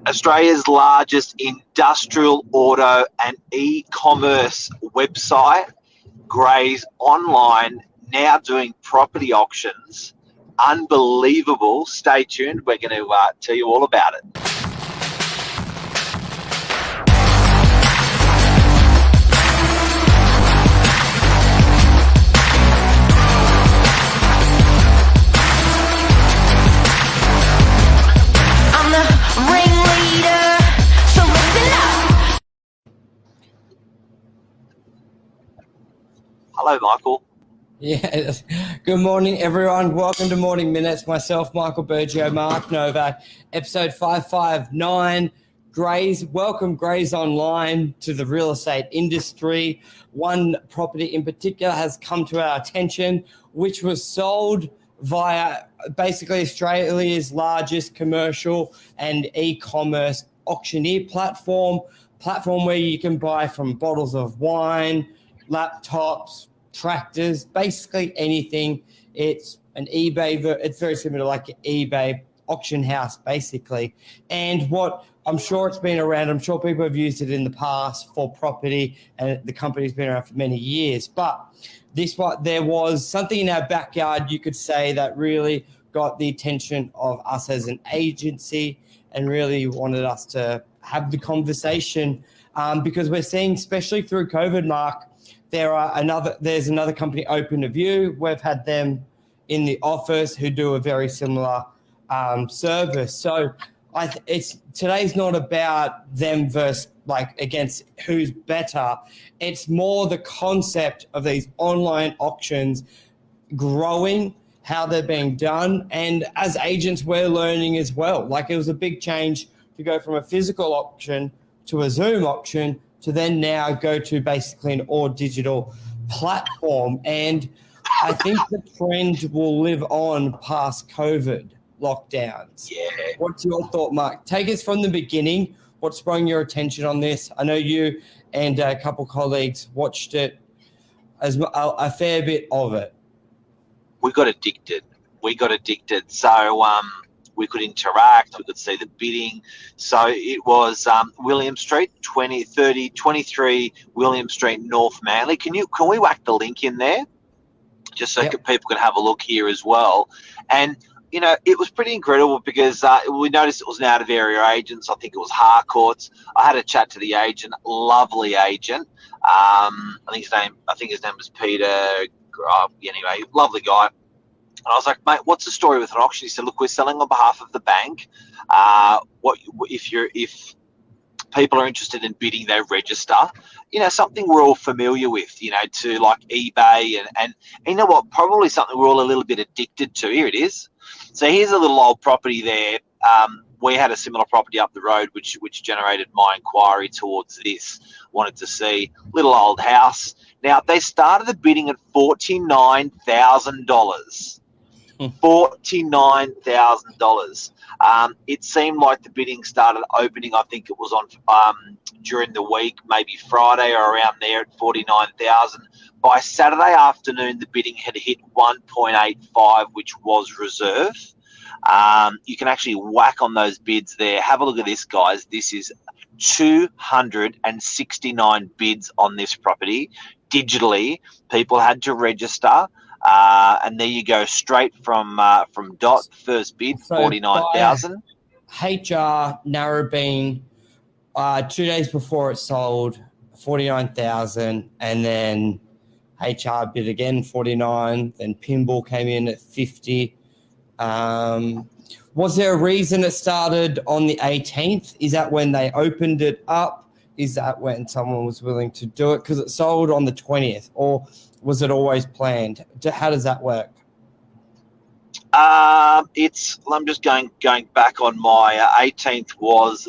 Australia's largest industrial auto and e-commerce website, Grays Online, now doing property auctions. Unbelievable. Stay tuned. We're going to tell you all about it. Hello, Michael. Yeah, good morning, everyone. Welcome to Morning Minutes. Myself, Michael Bergio, Mark Novak, episode 559. Grays, welcome Grays Online to the real estate industry. One property in particular has come to our attention, which was sold via basically Australia's largest commercial and e-commerce auctioneer platform where you can buy from bottles of wine, laptops, tractors, basically anything. It's an eBay, it's very similar to like an eBay auction house, basically. And what I'm sure it's been around, I'm sure people have used it in the past for property, and the company's been around for many years. But there was something in our backyard, you could say, that really got the attention of us as an agency and really wanted us to have the conversation because we're seeing, especially through COVID, Mark, there's another company, Open to View. We've had them in the office who do a very similar service. So today's not about them versus against who's better. It's more the concept of these online auctions growing, how they're being done, and as agents we're learning as well. It was a big change to go from a physical auction to a Zoom auction to then now go to basically an all digital platform. And I think the trend will live on past COVID lockdowns. Yeah. What's your thought, Mark? Take us from the beginning. What sprung your attention on this? I know you and a couple colleagues watched it, as a fair bit of it. We got addicted. So we could interact, we could see the bidding. So it was William Street, 23 William Street, North Manly. Can we whack the link in there? Just so people can have a look here as well. And, it was pretty incredible because we noticed it was an out-of-area agent. So I think it was Harcourts. I had a chat to the agent, lovely agent. I think his name was Peter. Anyway, lovely guy. And I was like, mate, what's the story with an auction? He said, look, we're selling on behalf of the bank. If people are interested in bidding, they register. Something we're all familiar with, to like eBay and you know what, probably something we're all a little bit addicted to. Here it is. So here's a little old property there. We had a similar property up the road, which generated my inquiry towards this. Wanted to see little old house. Now they started the bidding at $49,000. $49,000. It seemed like the bidding started opening. I think it was on during the week, maybe Friday or around there at 49,000. By Saturday afternoon, the bidding had hit 1.85, which was reserve. You can actually whack on those bids there. Have a look at this, guys. This is 269 bids on this property digitally. People had to register. And there you go, straight from Dot, first bid, so 49,000. HR Narrabeen, 2 days before it sold, 49,000, and then HR bid again, 49. Then Pinball came in at 50. Was there a reason it started on the 18th? Is that when they opened it up? Is that when someone was willing to do it? Because it sold on the 20th, or was it always planned? How does that work? I'm just going back on my 18th was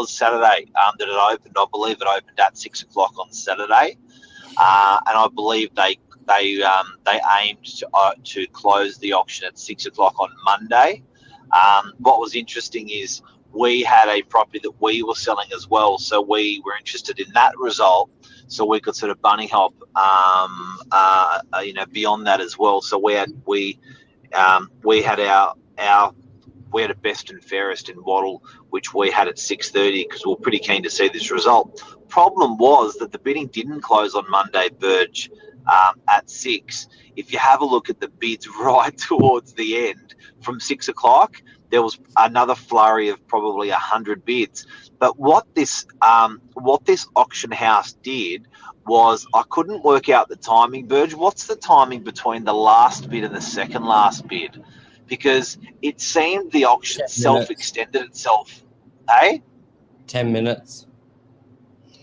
Saturday that it opened. I believe it opened at 6 o'clock on Saturday, and I believe they aimed to close the auction at 6 o'clock on Monday. What was interesting is we had a property that we were selling as well, so we were interested in that result, so we could sort of bunny hop, beyond that as well. So we had our we had a best and fairest in Wattle, which we had at 6:30 because we were pretty keen to see this result. Problem was that the bidding didn't close on Monday, Burge, at 6. If you have a look at the bids right towards the end, from 6 o'clock, there was another flurry of probably 100 bids. But what this auction house did was, I couldn't work out the timing, Burge. What's the timing between the last bid and the second last bid? Because it seemed the auction self-extended itself. Hey? 10 minutes.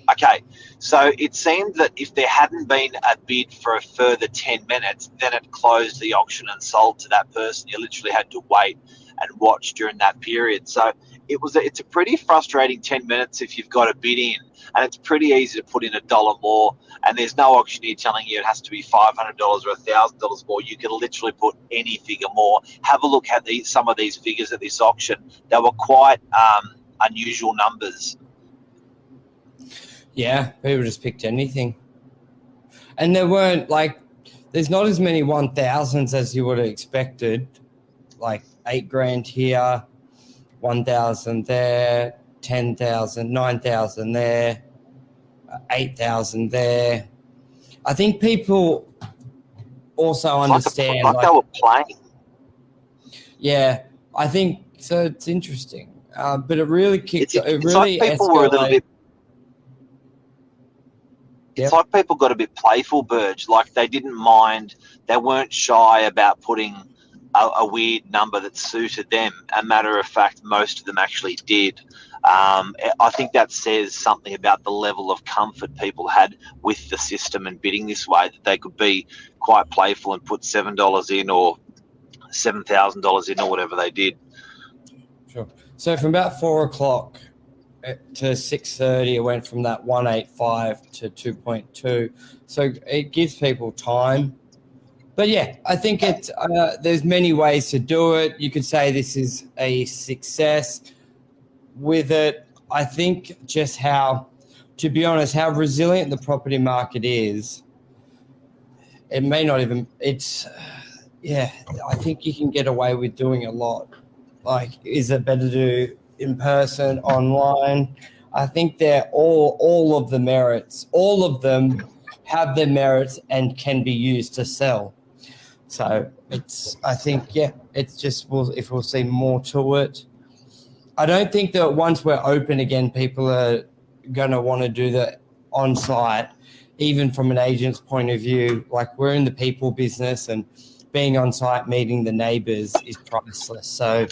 Okay, so it seemed that if there hadn't been a bid for a further 10 minutes, then it closed the auction and sold to that person. You literally had to wait and watch during that period. So it's a pretty frustrating 10 minutes if you've got a bid in, and it's pretty easy to put in $1 more, and there's no auctioneer telling you it has to be $500 or $1,000 more. You can literally put any figure more. Have a look at some of these figures at this auction. They were quite unusual numbers. Yeah, people just picked anything. And there weren't, there's not as many 1,000s as you would have expected. Like $8,000 here, 1,000 there, 10,000, 9,000 there, 8,000 there. I think people also understand. Like they were playing. Yeah, I think so. It's interesting. But it really kicked. It's really like people were a little bit. It's like people got a bit playful, Burge. Like they didn't mind. They weren't shy about putting a weird number that suited them. A matter of fact, most of them actually did. I think that says something about the level of comfort people had with the system and bidding this way, that they could be quite playful and put $7 in or $7,000 in or whatever they did. Sure. So from about 4 o'clock to 6:30, it went from that 185 to 2.2. So it gives people time. But yeah, I think there's many ways to do it. You could say this is a success with it. I think just to be honest, how resilient the property market is, it may not even, I think you can get away with doing a lot. Like, is it better to do in person, online? I think they're all of the merits. All of them have their merits and can be used to sell. So it's just if we'll see more to it. I don't think that once we're open again, people are going to want to do the on-site, even from an agent's point of view. Like, we're in the people business, and being on-site, meeting the neighbours is priceless. So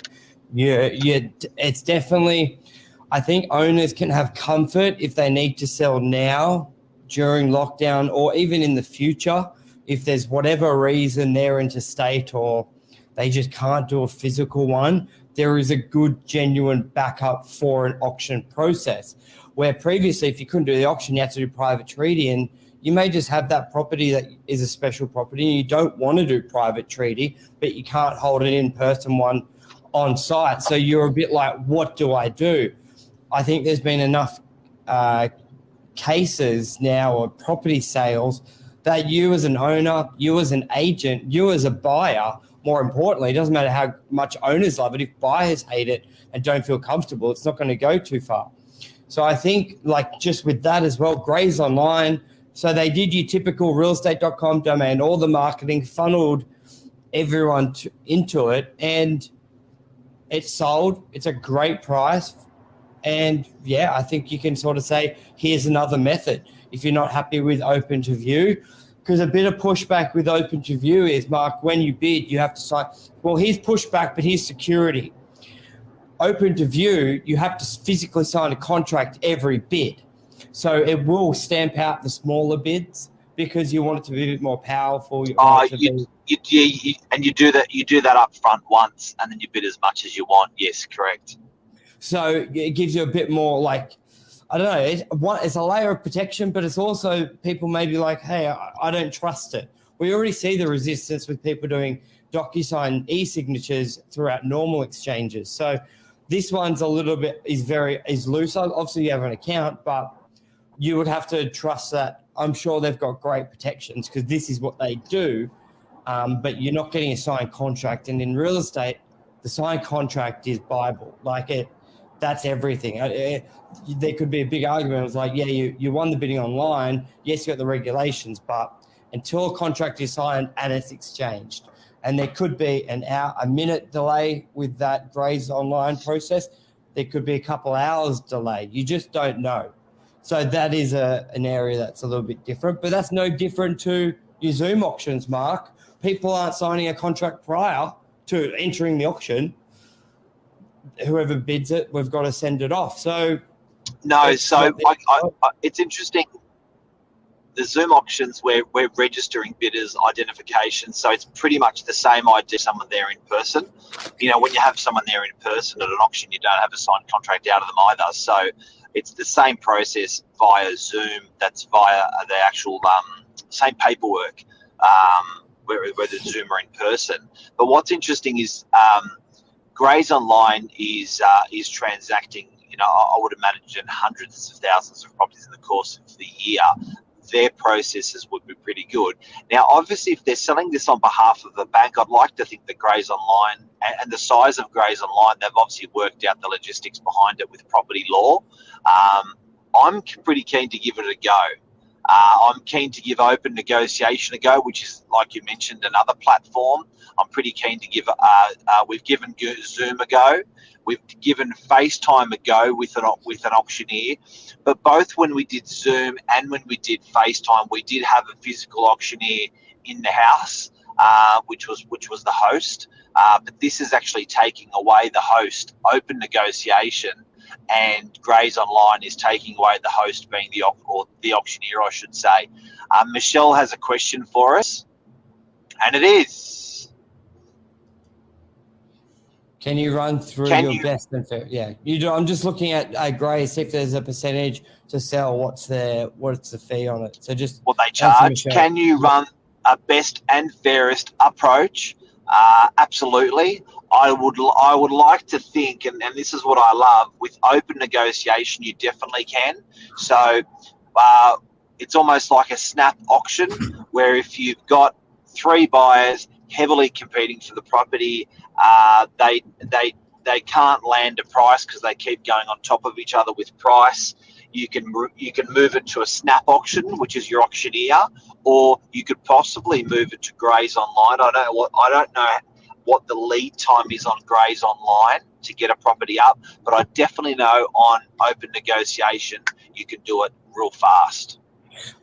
it's definitely, I think owners can have comfort if they need to sell now during lockdown, or even in the future, if there's whatever reason they're interstate or they just can't do a physical one. There is a good, genuine backup for an auction process, where previously, if you couldn't do the auction, you had to do private treaty, and you may just have that property that is a special property and you don't want to do private treaty, but you can't hold an in-person one on site. So you're a bit like, what do I do? I think there's been enough cases now of property sales that you as an owner, you as an agent, you as a buyer, more importantly, it doesn't matter how much owners love it. If buyers hate it and don't feel comfortable, it's not going to go too far. So I think, just with that as well, Grays Online, so they did your typical realestate.com domain, all the marketing, funneled everyone into it, and it sold. It's a great price. And yeah, I think you can sort of say, here's another method. If you're not happy with open to view, because a bit of pushback with open to view is, Mark, when you bid, you have to sign. Well, here's pushback, but here's security. Open to view, you have to physically sign a contract every bid. So it will stamp out the smaller bids because you want it to be a bit more powerful. You do that up front once, and then you bid as much as you want. Yes, correct. So it gives you a bit more I don't know, it's a layer of protection, but it's also people may be like, hey, I don't trust it. We already see the resistance with people doing DocuSign e-signatures throughout normal exchanges. So this one's a little bit is looser. Obviously, you have an account, but you would have to trust that. I'm sure they've got great protections because this is what they do, but you're not getting a signed contract. And in real estate, the signed contract is Bible. That's everything. There could be a big argument. It was like, yeah, you won the bidding online. Yes, you got the regulations, but until a contract is signed and it's exchanged, and there could be a minute delay with that Grays online process. There could be a couple hours delay. You just don't know. So that is an area that's a little bit different, but that's no different to your Zoom auctions, Mark. People aren't signing a contract prior to entering the auction. Whoever bids it, we've got to send it off. So it's interesting. The Zoom auctions, we're registering bidders' identification, so it's pretty much the same idea. Someone there in person. When you have someone there in person at an auction, you don't have a signed contract out of them either. So it's the same process via Zoom. That's via the actual same paperwork, whether Zoom or in person. But what's interesting is Grays Online is transacting. I would imagine hundreds of thousands of properties in the course of the year. Their processes would be pretty good. Now, obviously, if they're selling this on behalf of a bank, I'd like to think that Grays Online and the size of Grays Online, they've obviously worked out the logistics behind it with property law. I'm pretty keen to give it a go. I'm keen to give Open Negotiation a go, which is, like you mentioned, another platform. I'm pretty keen to give. We've given Zoom a go. We've given FaceTime a go with an auctioneer. But both when we did Zoom and when we did FaceTime, we did have a physical auctioneer in the house, which was the host. But this is actually taking away the host. Open Negotiation and Grays Online is taking away the host being the auctioneer, I should say. Michelle has a question for us, and it is: can you run through your best and fair? Yeah, you do. I'm just looking at Grays, see if there's a percentage to sell. What's the fee on it? So just what they charge. Can you run a best and fairest approach? Absolutely. I would like to think, and this is what I love, with Open Negotiation, you definitely can. So it's almost like a snap auction where if you've got three buyers heavily competing for the property, they can't land a price because they keep going on top of each other with price. You can move it to a snap auction, which is your auctioneer, or you could possibly move it to Grays Online. I don't know what the lead time is on Grays Online to get a property up, but I definitely know on Open Negotiation you can do it real fast.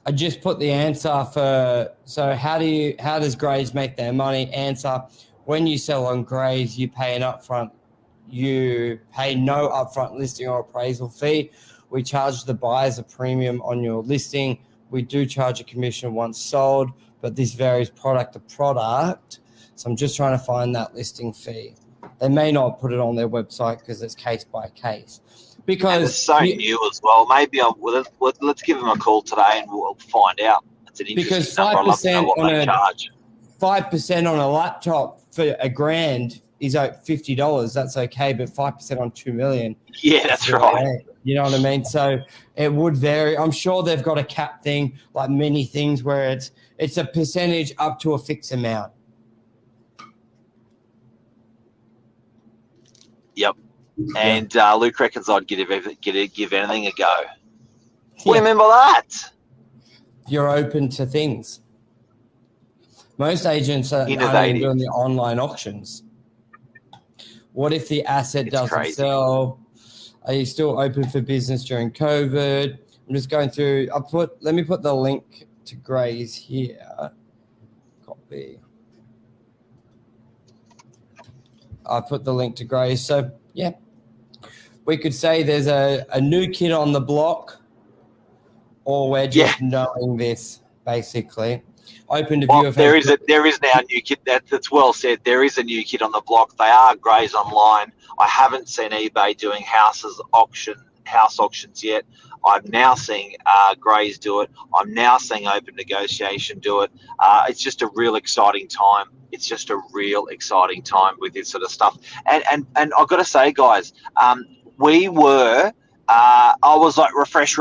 I just put the answer so how does Grays make their money? Answer: when you sell on Grays, you pay an upfront. You pay no upfront listing or appraisal fee. We charge the buyers a premium on your listing. We do charge a commission once sold, but this varies product to product. So I'm just trying to find that listing fee. They may not put it on their website because it's case by case. Because it's so new as well. Maybe let's give them a call today and we'll find out. It's an interesting number. I'd love to know what they charge. 5% on a laptop for $1,000 is $50. That's okay, but 5% on $2 million. Yeah, that's right. You know what I mean? So it would vary. I'm sure they've got a cap thing, like many things, where it's a percentage up to a fixed amount. Yep. And Luke reckons I'd give anything a go. Yeah. Remember that? You're open to things. Most agents aren't even doing the online auctions. What if the asset doesn't sell? Are you still open for business during COVID? I'm just going through. Let me put the link to Grays here. Copy. I put the link to Grays. So, yeah, we could say there's a new kid on the block, or we're just knowing this, basically. Open to view. There is now a new kid. That's well said. There is a new kid on the block. They are Grays Online. I haven't seen eBay doing house auctions yet. I'm now seeing Grays do it. I'm now seeing Open Negotiation do it. It's just a real exciting time. It's just a real exciting time with this sort of stuff. And I've got to say, guys, we were. I was like refresh.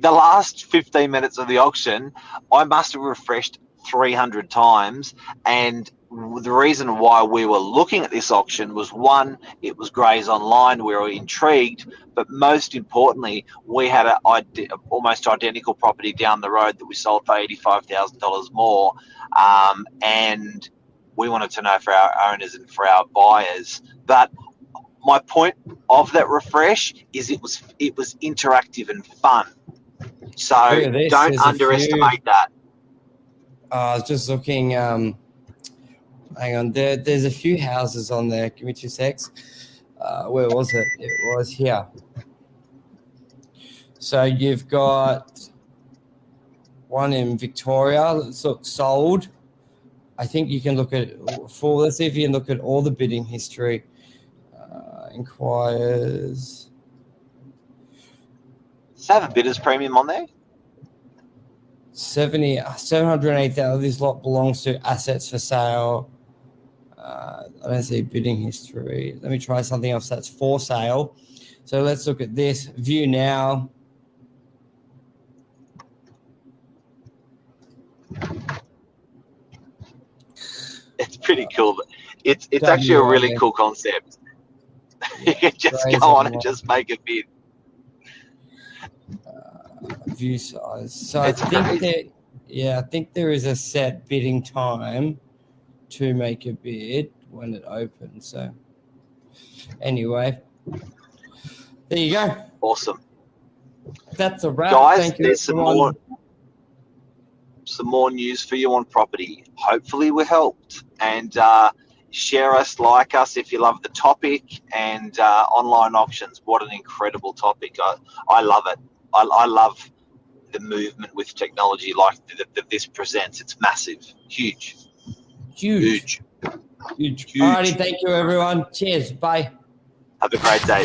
The last 15 minutes of the auction, I must have refreshed 300 times, and the reason why we were looking at this auction was, one, it was Grays Online. We were intrigued, but most importantly, we had an almost identical property down the road that we sold for $85,000 more, and we wanted to know for our owners and for our buyers. But my point of that refresh is it was interactive and fun. So don't underestimate that. I was just looking. Hang on, there's a few houses on there. Give me 2 secs. Where was it? It was here. So you've got one in Victoria that's sold. I think you can look at let's see if you can look at all the bidding history. Inquires. Does it have a bidder's premium on there? 708,000. This lot belongs to assets for sale. I don't see bidding history. Let me try something else that's for sale. So let's look at this. View now. It's pretty cool. It's actually a really cool concept. You can just go on and just make a bid. View size. So I think there is a set bidding time to make a bid when it opens. So anyway, there you go. Awesome. That's a wrap. Guys, thank you, there's some more news for you on property. Hopefully we helped. And share us, like us if you love the topic. And online auctions, what an incredible topic. I love it. I love the movement with technology like that this presents. It's massive. Huge. Alrighty, thank you everyone. Cheers. Bye. Have a great day.